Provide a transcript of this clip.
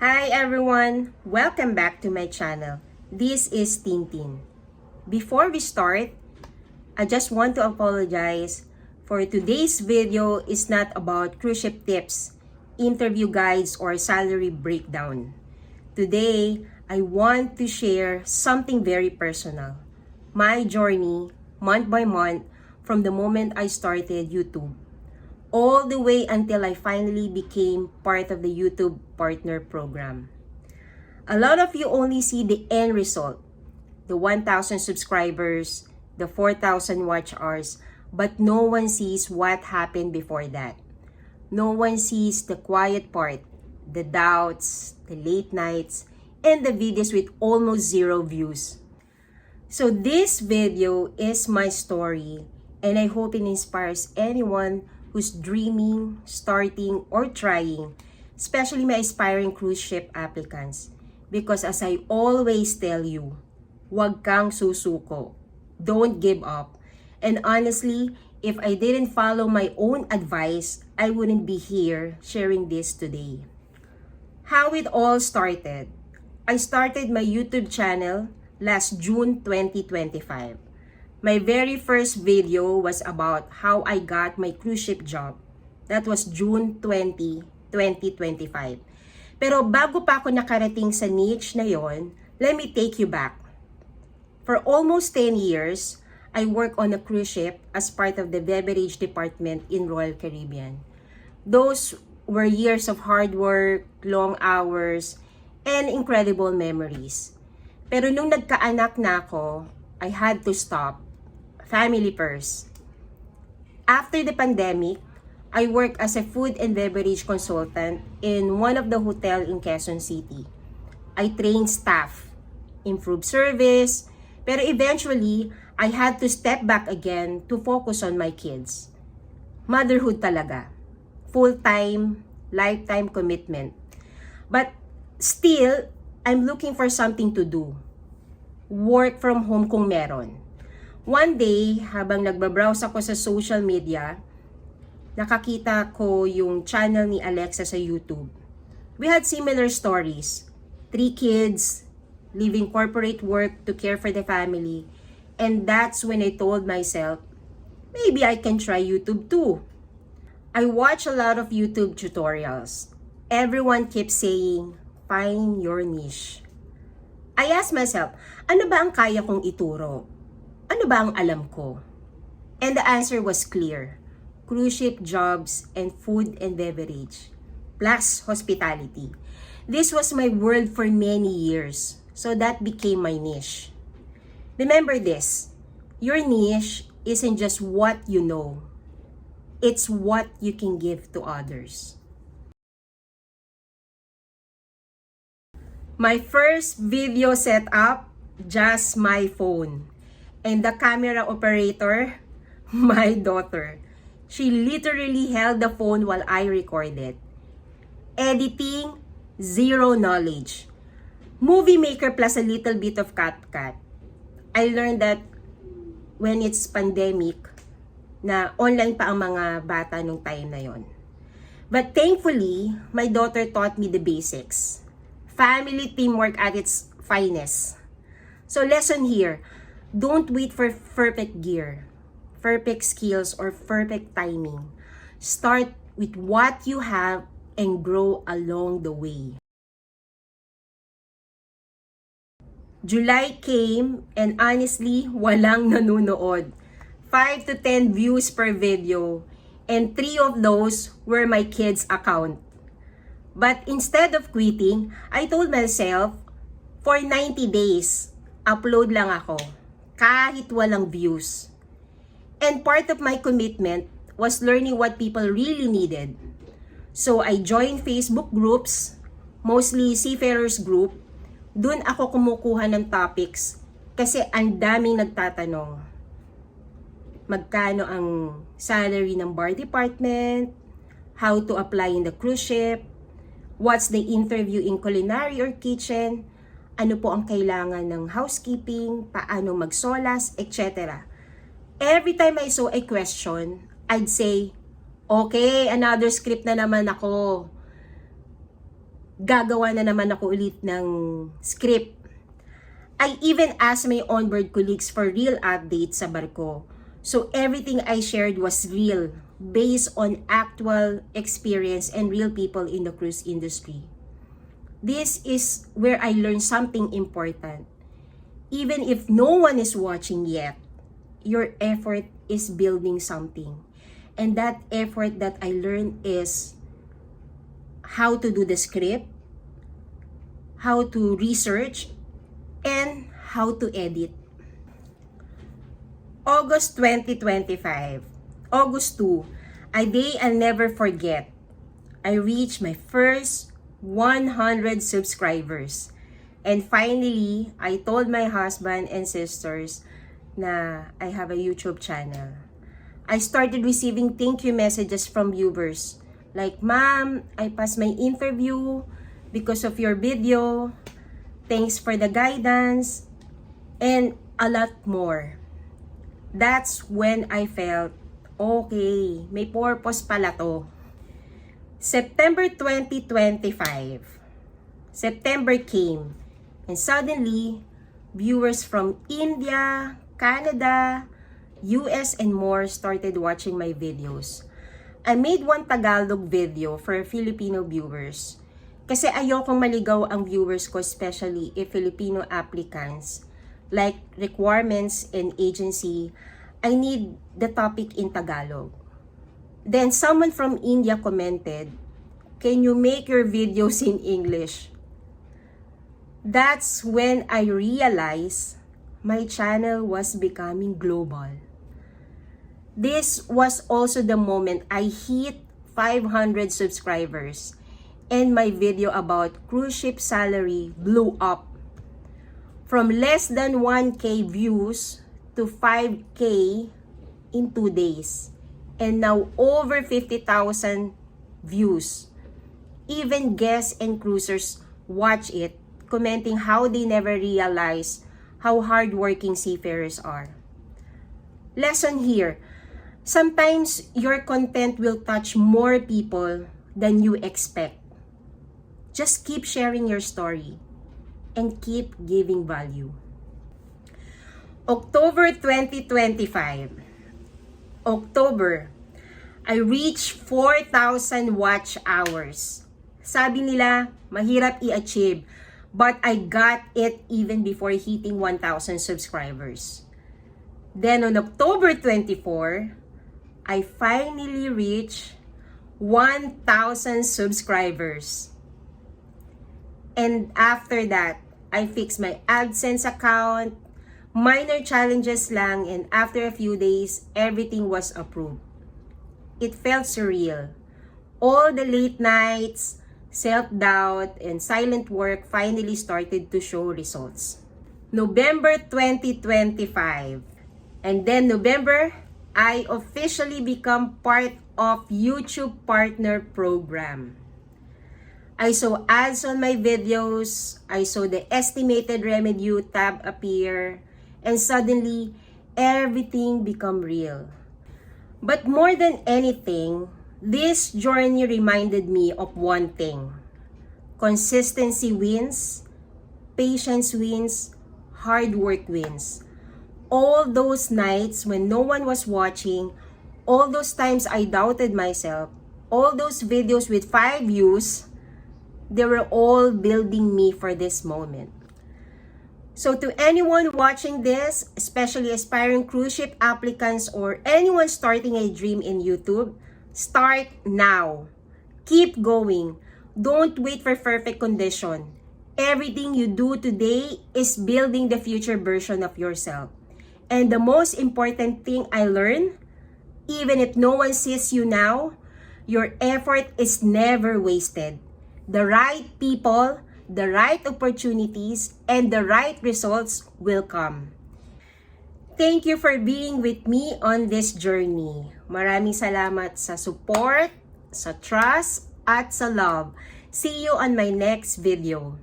Hi everyone! Welcome back to my channel. This is Tintin. Before we start, I just want to apologize for today's video is not about cruise ship tips, interview guides, or salary breakdown. Today, I want to share something very personal. My journey, month by month, from the moment I started YouTube all the way until I finally became part of the YouTube Partner Program. A lot of you only see the end result, the 1,000 subscribers, the 4,000 watch hours, but no one sees what happened before that. No one sees the quiet part, the doubts, the late nights, and the videos with almost zero views. So this video is my story, and I hope it inspires anyone who's dreaming, starting, or trying, especially my aspiring cruise ship applicants. Because as I always tell you, huwag kang susuko. Don't give up. And honestly, if I didn't follow my own advice, I wouldn't be here sharing this today. How it all started. I started my YouTube channel last June 2025. My very first video was about how I got my cruise ship job. That was June 20, 2025. Pero bago pa ako nakarating sa niche na yon, let me take you back. For almost 10 years, I worked on a cruise ship as part of the beverage department in Royal Caribbean. Those were years of hard work, long hours, and incredible memories. Pero nung nagkaanak na ako, I had to stop. Family first. After the pandemic, I worked as a food and beverage consultant in one of the hotel in Quezon City. I trained staff, improved service, pero eventually, I had to step back again to focus on my kids. Motherhood talaga. Full-time, lifetime commitment. But still, I'm looking for something to do. Work from home kung meron. One day, habang nagbabrowse ako sa social media, nakakita ko yung channel ni Alexa sa YouTube. We had similar stories. 3 kids, leaving corporate work to care for the family. And that's when I told myself, maybe I can try YouTube too. I watch a lot of YouTube tutorials. Everyone keeps saying, find your niche. I asked myself, ano ba ang kaya kong ituro? Ano ba ang alam ko? And the answer was clear. Cruise ship jobs and food and beverage. Plus hospitality. This was my world for many years. So that became my niche. Remember this. Your niche isn't just what you know. It's what you can give to others. My first video setup, just my phone. And the camera operator, my daughter. She literally held the phone while I recorded. Editing, zero knowledge. Movie maker plus a little bit of CapCut. I learned that when it's pandemic, na online pa ang mga bata nung time na yon. But thankfully, my daughter taught me the basics. Family teamwork at its finest. So lesson here, don't wait for perfect gear, perfect skills, or perfect timing. Start with what you have and grow along the way. July came and honestly, walang nanonood. 5 to 10 views per video and 3 of those were my kids' account. But instead of quitting, I told myself, for 90 days, upload lang ako. Kahit walang views. And part of my commitment was learning what people really needed. So I joined Facebook groups, mostly seafarers group. Doon ako kumukuha ng topics kasi ang daming nagtatanong. Magkano ang salary ng bar department? How to apply in the cruise ship? What's the interview in culinary or kitchen? Ano po ang kailangan ng housekeeping, paano magsolas, etc. Every time I saw a question, I'd say, okay, another script na naman ako. gagawa na naman ako ulit ng script. I even asked my onboard colleagues for real updates sa barko. So everything I shared was real, based on actual experience and real people in the cruise industry. This is where I learned something important. Even if no one is watching yet, your effort is building something. And that effort that I learned is how to do the script, how to research, and how to edit. August 2025, August 2, a day I'll never forget. I reached my first 100 subscribers. And finally, I told my husband and sisters na I have a YouTube channel. I started receiving thank you messages from viewers. Like, "Ma'am, I passed my interview because of your video. Thanks for the guidance." And a lot more. That's when I felt, okay, may purpose pala to. September 2025. September came. And suddenly, viewers from India, Canada, US, and more started watching my videos. I made one Tagalog video for Filipino viewers. Kasi ayokong maligaw ang viewers ko, especially if Filipino applicants. Like requirements and agency, I need the topic in Tagalog. Then someone from India commented, "Can you make your videos in English?" That's when I realized my channel was becoming global. This was also the moment I hit 500 subscribers and my video about cruise ship salary blew up. From less than 1K views to 5K in 2 days. And now over 50,000 views. Even guests and cruisers watch it, commenting how they never realized how hardworking seafarers are. Lesson here, sometimes your content will touch more people than you expect. Just keep sharing your story and keep giving value. October 2025. October, I reached 4,000 watch hours. Sabi nila, mahirap i-achieve, but I got it even before hitting 1,000 subscribers. Then on October 24, I finally reached 1,000 subscribers. And after that, I fixed my AdSense account, minor challenges lang, and after a few days, everything was approved. It felt surreal. All the late nights, self-doubt, and silent work finally started to show results. November 2025. And then November, I officially become part of YouTube Partner Program. I saw ads on my videos, I saw the estimated revenue tab appear, and suddenly, everything became real. But more than anything, this journey reminded me of one thing. Consistency wins, patience wins, hard work wins. All those nights when no one was watching, all those times I doubted myself, all those videos with 5 views, they were all building me for this moment. So to anyone watching this, especially aspiring cruise ship applicants or anyone starting a dream in YouTube, start now. Keep going. Don't wait for perfect condition. Everything you do today is building the future version of yourself. And the most important thing I learned, even if no one sees you now, your effort is never wasted. The right people, the right opportunities, and the right results will come. Thank you for being with me on this journey. Maraming salamat sa support, sa trust, at sa love. See you on my next video.